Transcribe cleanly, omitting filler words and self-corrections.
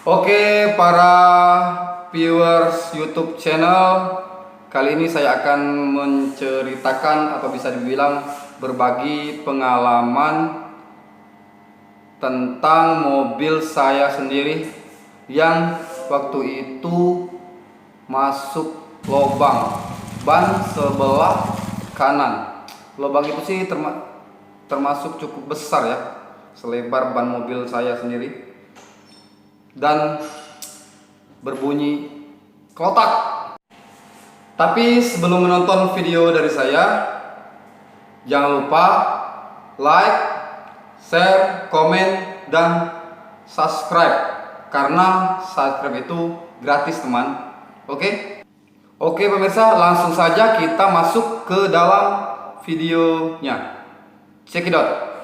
Oke, para viewers YouTube channel, kali ini saya akan menceritakan atau bisa dibilang berbagi pengalaman tentang mobil saya sendiri yang waktu itu masuk lubang ban sebelah kanan. Lubang itu sih termasuk cukup besar ya, selebar ban mobil saya sendiri, dan berbunyi klotak. Tapi sebelum menonton video dari saya, jangan lupa like, share, komen, dan subscribe, karena subscribe itu gratis teman. Oke pemirsa, langsung saja kita masuk ke dalam videonya. Check it out.